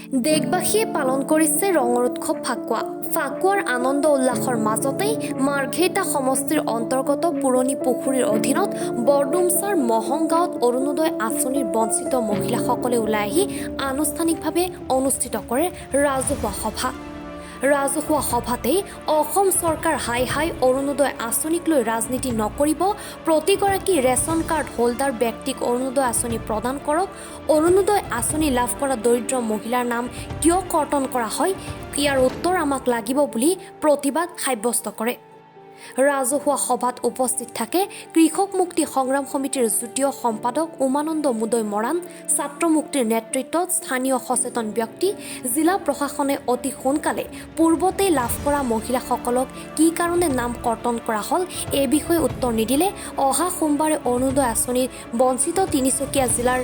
দেশবাসীয়ে পালন কৰিছে ৰঙৰ উৎসৱ ফাকুৱা। ফাকুৱাৰ আনন্দ উল্লাসৰ মাজতেই মাৰ্ঘেৰিটা সমষ্টিৰ অন্তৰ্গত পুৰণি পুখুৰীৰ অধীনত বৰডুমছাৰ মহংগাঁৱত অৰুণোদয় আঁচনিৰ বঞ্চিত মহিলাসকলে ওলাই আহি আনুষ্ঠানিকভাৱে অনুষ্ঠিত কৰে ৰাজহুৱা সভা। ৰাজহুৱা সভাতেই অসম চৰকাৰ হাই হাই অৰুণোদয় আঁচনিক লৈ ৰাজনীতি নকৰিব, প্ৰতিগৰাকী ৰেচন কাৰ্ড হোল্ডাৰ ব্যক্তিক অৰুণোদয় আঁচনি প্ৰদান কৰক, অৰুণোদয় আঁচনি লাভ কৰা দৰিদ্ৰ মহিলাৰ নাম কিয় কৰ্তন কৰা হয়, ইয়াৰ উত্তৰ আমাক লাগিব বুলি প্ৰতিবাদ সাব্যস্ত কৰে। ৰাজহুৱা সভাত উপস্থিত থাকে কৃষক মুক্তি সংগ্ৰাম সমিতিৰ যুটীয় সম্পাদক উমানন্দ মুদৈ মৰাণ, ছাত্ৰ মুক্তিৰ নেতৃত্বত স্থানীয় সচেতন ব্যক্তি, জিলা প্ৰশাসনে অতি সোনকালে পূৰ্বতেই লাভ কৰা মহিলাসকলক কি কাৰণে নাম কৰ্তন কৰা হ'ল এই বিষয়ে উত্তৰ নিদিলে অহা সোমবাৰে অৰুণোদয় আঁচনিৰ বঞ্চিত তিনিচুকীয়া জিলাৰ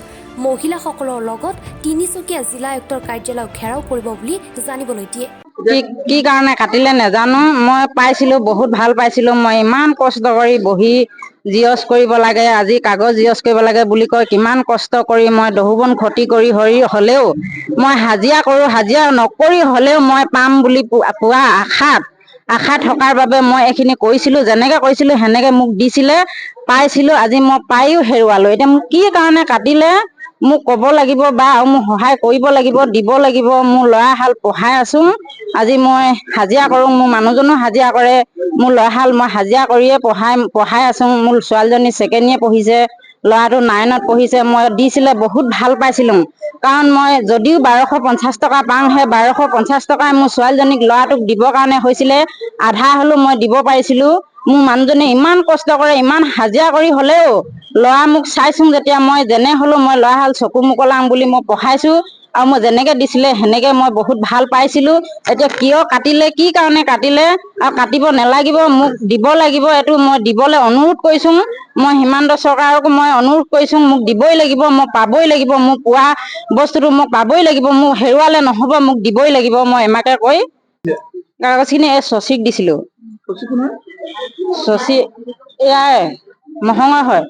মহিলাসকলৰ লগত তিনিচুকীয়া জিলা আয়ুক্তৰ কাৰ্যালয় ঘেৰাও কৰিব বুলি জানিবলৈ দিয়ে। কি কাৰণে কাটিলে নাজানো, মই পাইছিলো, বহুত ভাল পাইছিলো। মই ইমান কষ্ট কৰি বহি জিৰচ কৰিব লাগে, আজি কাগজ জিৰচ কৰিব লাগে বুলি কয়, কিমান কষ্ট কৰি মই দহুবন ক্ষতি কৰি হ'লেও মই হাজিৰা কৰোঁ, হাজিৰা নকৰি হ'লেও মই পাম বুলি পোৱা আশা থকাৰ বাবে মই এইখিনি কৰিছিলোঁ, যেনেকৈ কৰিছিলোঁ সেনেকৈ মোক দিছিলে, পাইছিলোঁ। আজি মই পায়ো হেৰুৱালোঁ। এতিয়া মোক কি কাৰণে কাটিলে মোক ক'ব লাগিব বা মোক সহায় কৰিব লাগিব, দিব লাগিব। মোৰ ল'ৰাহাল পঢ়াই আছোঁ, আজি মই হাজিৰা কৰোঁ, মোৰ মানুহজনো হাজিৰা কৰে, মোৰ ল'ৰাহাল মই হাজিৰা কৰিয়ে পঢ়াই আছোঁ। মোৰ ছোৱালীজনী ছেকেণ্ড ইয়েৰ পঢ়িছে, ল'ৰাটো 9ত পঢ়িছে। মই দিছিলে বহুত ভাল পাইছিলোঁ, কাৰণ মই যদিও 1250 টকা পাওঁ, সেই 1250 টকাই মোৰ ছোৱালীজনীক ল'ৰাটোক দিবৰ কাৰণে হৈছিলে, আধা হ'লেও মই দিব পাৰিছিলোঁ। মোৰ মানুহজনে ইমান কষ্ট কৰে, ইমান হাজিৰা কৰি হ'লেও ল'ৰা মোক চাইছোঁ যেতিয়া মই যেনে হ'লেও মই ল'ৰাহাল চকু মোকলাং বুলি মই পঢ়াইছোঁ, আৰু মই যেনেকৈ দিছিলে সেনেকৈ মই বহুত ভাল পাইছিলোঁ। এতিয়া কিয় কাটিলে, কি কাৰণে কাটিলে, আৰু কাটিব নালাগিব, মোক দিব লাগিব, এইটো মই দিবলৈ অনুৰোধ কৰিছোঁ। মই হিমন্ত চৰকাৰকো মই অনুৰোধ কৰিছোঁ, মোক দিবই লাগিব, মই পাবই লাগিব, মোক পোৱা বস্তুটো মোক পাবই লাগিব, মোক হেৰুৱালে নহ'ব, মোক দিবই লাগিব। মই এমাকে কৈ কাগজখিনি এই শশীক দিছিলোঁ। শশী এয়াই মহঙৰ হয়,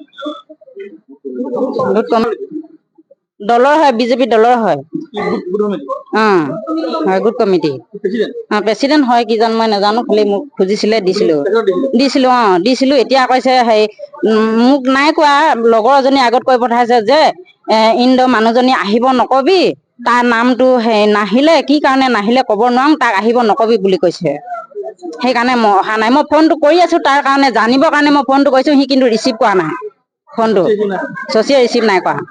দলৰ হয়, বিজেপি দলৰ হয়, হয়, গোট কমিটি প্ৰেচিডেণ্ট হয় কিজন মই নাজানো, খালি মোক খুজিছিলে, দিছিলোঁ। দিছিলোঁ। এতিয়া কৈছে হেৰি মোক নাই কোৱা, লগৰ এজনী আগত কৈ পঠাইছে যে ইন্দ্ৰ মানুহজনী আহিব নকবি, তাৰ নামটো নাহিলে, কি কাৰণে নাহিলে ক'ব নোৱাৰো, তাক আহিব নকবি বুলি কৈছে। সেইকাৰণে মই অহা নাই। মই ফোনটো কৰি আছোঁ তাৰ কাৰণে, জানিবৰ কাৰণে মই ফোনটো কৰিছোঁ, সি কিন্তু ৰিচিভ কৰা নাই ফোনটো, শশীয়ে ৰিচিভ নাই কৰা।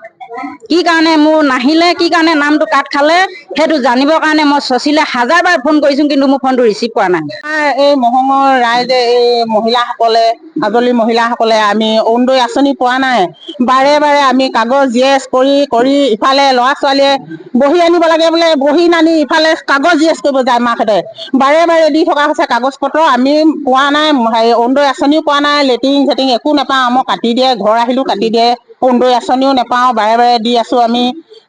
কি কাৰণে মোৰ নাহিলে, কি কাৰণে নামটো কাট খালে, সেইটো জানিবৰ কাৰণে মই শশীলে 1000বাৰ ফোন কৰিছোঁ, কিন্তু মোৰ ফোনটো ৰিচিভ কৰা নাই। এই মহঙৰ ৰাইজে, এই মহিলাসকলে, আজলি মহিলাসকলে আমি অৰুণোদয় আঁচনি পোৱা নাই। বাৰে বাৰে আমি কাগজ জিয়েচ কৰি ইফালে ল'ৰা ছোৱালীয়ে বহি আনিব লাগে বোলে, বহি নানি ইফালে কাগজ জিয়েচ কৰিব যায় মাকহঁতে, বাৰে বাৰে দি থকা হৈছে কাগজ পত্ৰ। আমি পোৱা নাই, অৰুণোদয় আঁচনিও পোৱা নাই, লেট্ৰিন চেটিং একো নাপাওঁ, আমাক কাটি দিয়ে, ঘৰ আহিলোঁ কাটি দিয়ে, অৰুণোদয় আঁচনিও নাপাওঁ, বাৰে বাৰে দি আছোঁ আমি।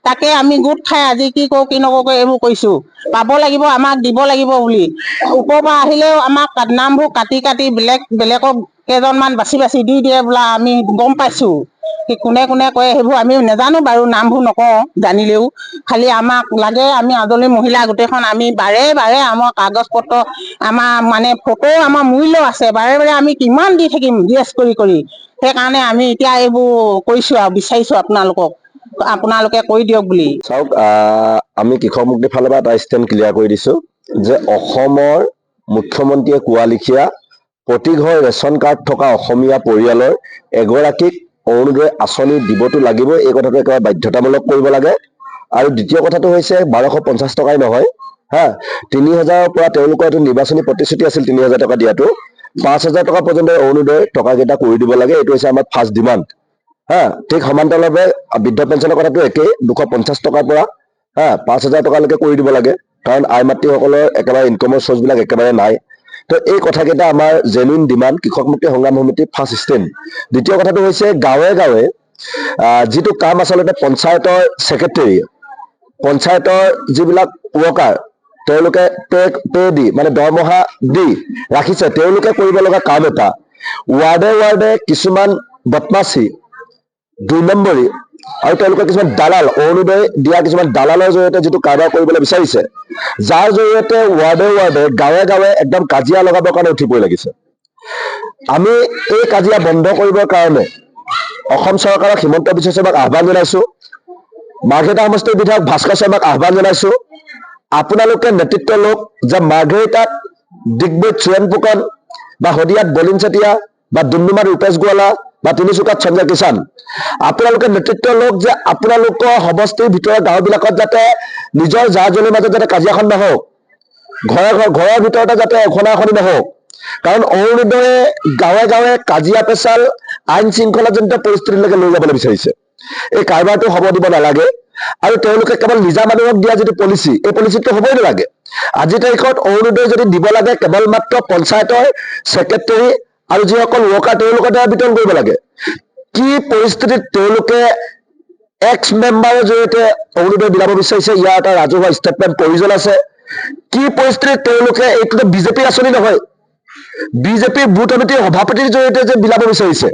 তাকে আমি গোট খাই আজি কি কৰোঁ কি নকৰোঁ এইবোৰ কৰিছোঁ, পাব লাগিব, আমাক দিব লাগিব বুলি। ওপৰৰ পৰা আহিলেও আমাক নামবোৰ কাটি বেলেগক কেইজনমান বাছি দি দিয়ে বোলা, আমি গম পাইছোঁ। কোনে কয় সেইবোৰ আমি নাজানো বাৰু, নামবোৰ নকওঁ জানিলেও, খালি আমাক লাগে। আমি আজলি মহিলা গোটেইখন আমি বাৰে বাৰে আমাৰ কাগজ পত্ৰ, আমাৰ মানে ফটো, আমাৰ মূল্য আছে, বাৰে বাৰে আমি কিমান দি থাকিম জিয়েচ কৰি। সেইকাৰণে আমি এতিয়া এইবোৰ কৰিছোঁ আৰু বিচাৰিছোঁ আপোনালোকে কৰি দিয়ক বুলি। চাওক, আমি কৃষক মুক্তিৰ ফালৰ পৰা এটা ষ্টেণ্ড ক্লিয়াৰ কৰি দিছোঁ যে অসমৰ মুখ্যমন্ত্ৰীয়ে কোৱা লিখীয়া প্ৰতি ঘৰ ৰেচন কাৰ্ড থকা অসমীয়া পৰিয়ালৰ এগৰাকীক অৰুণোদয় আঁচনি দিবতো লাগিবই, এই কথাটো একেবাৰে বাধ্যতামূলক কৰিব লাগে। আৰু দ্বিতীয় কথাটো হৈছে 1250 টকাই নহয়, 3000ৰ পৰা তেওঁলোকৰ এইটো নিৰ্বাচনী প্ৰতিশ্ৰুতি আছিল, 3000 টকা দিয়াটো, 5000 টকা পৰ্যন্ত অৰুণোদয় টকাকেইটা কৰি দিব লাগে। এইটো হৈছে আমাৰ ফাৰ্ষ্ট ডিমাণ্ড। ঠিক সমান্তৰালভাৱে বৃদ্ধ পেঞ্চনৰ কথাটো একেই, 250 টকাৰ পৰা 5000 টকালৈকে কৰি দিব লাগে, কাৰণ আই মাতৃসকলৰ একেবাৰে ইনকমৰ চ'ৰ্চবিলাক একেবাৰে নাই। তো এই কথাকেইটা আমাৰ জেনুইন ডিমাণ্ড, কৃষক মুক্তি সংগ্ৰাম সমিতিৰ ফাৰ্ষ্ট ষ্টেণ্ড। দ্বিতীয় কথাটো হৈছে গাঁৱে গাঁৱে যিটো কাম আচলতে পঞ্চায়তৰ ছেক্ৰেটেৰী, পঞ্চায়তৰ যিবিলাক ৱৰ্কাৰ, তেওঁলোকে পে দি মানে দৰমহা দি ৰাখিছে, তেওঁলোকে কৰিব লগা কাম এটা, ৱাৰ্ডে ৱাৰ্ডে কিছুমান বদমাচি, 2 নম্বৰী আৰু তেওঁলোকে কিছুমান দালাল, অৰুণোদয় দিয়া কিছুমান দালালৰ জৰিয়তে যিটো কাৰবাৰ কৰিবলৈ বিচাৰিছে, যাৰ জৰিয়তে ৱাৰ্ডে ৱাৰ্ডে গাঁৱে গাঁৱে একদম কাজিয়া লগাবৰ কাৰণে উঠি পৰি লাগিছে। আমি এই কাজিয়া বন্ধ কৰিবৰ কাৰণে অসম চৰকাৰক হিমন্ত বিশ্ব শৰ্মাক আহ্বান জনাইছো, মাৰ্ঘেৰিটা সমষ্টিৰ বিধায়ক ভাস্কৰ শৰ্মাক আহ্বান জনাইছো, আপোনালোকে নেতৃত্ব লওক যে মাৰ্ঘেৰিটাত ডিগবৈত চুৰেণ ফুকন বা শদিয়াত বলিন চেতিয়া বা ডুমডুমাত ৰূপেশ গোৱালা বা তিনিচুকীয়াত সঞ্জয় কিষাণ, আপোনালোকে নেতৃত্ব লওক যে আপোনালোকৰ সমষ্টিৰ ভিতৰৰ গাঁওবিলাকত যাতে নিজৰ জা জলিৰ মাজত যাতে কাজিয়াখন নহওক, ঘৰৰ ভিতৰতে যাতে এখনাখনি নহওক। কাৰণ অৰুণোদয়ে গাঁৱে গাঁৱে কাজিয়া পেচাল আইন শৃংখলাজনিত পৰিস্থিতিলৈকে লৈ যাবলৈ বিচাৰিছে। এই কাৰবাৰটো হ'ব দিব নালাগে। আৰু তেওঁলোকে কেৱল নিজা মানুহক দিয়া যিটো পলিচি, এই পলিচিটো হ'বই নালাগে। আজিৰ তাৰিখত অৰুণোদয় যদি দিব লাগে কেৱল মাত্ৰ পঞ্চায়তৰ ছেক্ৰেটাৰী আৰু যিসকল ৱৰ্কাৰ তেওঁলোকৰ দ্বাৰা বিতৰণ কৰিব লাগে। কি পৰিস্থিতিত তেওঁলোকে এক্স মেম্বাৰৰ জৰিয়তে অৰুণোদয় বিলাব বিচাৰিছে, ইয়াৰ এটা ৰাজহুৱা ষ্টেটমেণ্ট প্ৰয়োজন আছে। কি পৰিস্থিতিত তেওঁলোকে, এইটোতো বিজেপিৰ আঁচনি নহয়, বিজেপিৰ বুথ সমিতিৰ সভাপতিৰ জৰিয়তে যে বিলাব বিচাৰিছে,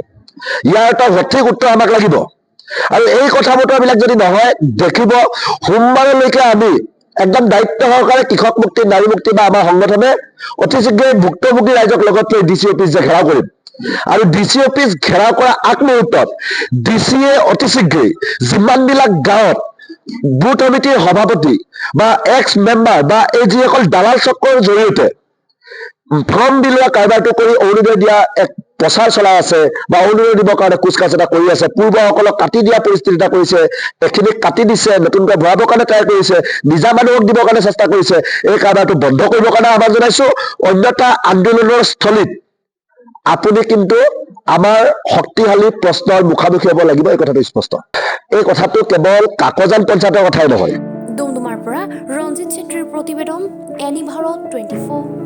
ইয়াৰ এটা সঠিক উত্তৰ আমাক লাগিব। আৰু এই কথা বতৰাবিলাক যদি নহয়, দেখিব সোমবাৰলৈকে আমি একদম দায়িত্ব সহকাৰে কৃষক মুক্তি, নাৰী মুক্তি বা আমাৰ সংগঠনে অতি শীঘ্ৰেই ভুক্তভোগী ৰাইজক লগত লৈ ডিচি অফিচ যে ঘেৰাও কৰিম। আৰু ডিচি অফিচ ঘেৰাও কৰা আগমুহূৰ্তত ডিচিয়ে অতি শীঘ্ৰেই যিমানবিলাক গাঁৱত বুথ সমিতিৰ সভাপতি বা এক্স মেম্বাৰ বা এই যিসকল দালাল চক্ৰৰ জৰিয়তে ফৰ্ম বিলোৱা কাৰবাৰটো কৰি অৰুণোদয় দিয়া এক প্ৰচাৰ চলাই আছে বা অৰুণোদয় দিবৰ কাৰণে কুচকাচ এটা কৰি আছে, পূৰ্বসকলক কাটি দিয়া পৰিস্থিতি এটা কৰিছে, এইখিনিক কাটি দিছে, নতুনকৈ ভৰাবৰ কাৰণে ট্ৰাই কৰিছে, নিজা মানুহক দিবৰ কাৰণে চেষ্টা কৰিছে, এই কাৰবাৰটো বন্ধ কৰিবৰ কাৰণে আহ্বান জনাইছো। অন্যথা আন্দোলনৰ স্থলীত আপুনি কিন্তু আমাৰ শক্তিশালী প্ৰশ্নৰ মুখামুখি হ'ব লাগিব, এই কথাটো স্পষ্ট। এই কথাটো কেৱল কাকজান পঞ্চায়তৰ কথাই নহয়। ডুমডুমাৰ পৰা ৰঞ্জিত চেত্ৰীৰ প্ৰতিবেদন, এনি ভাৰত 24।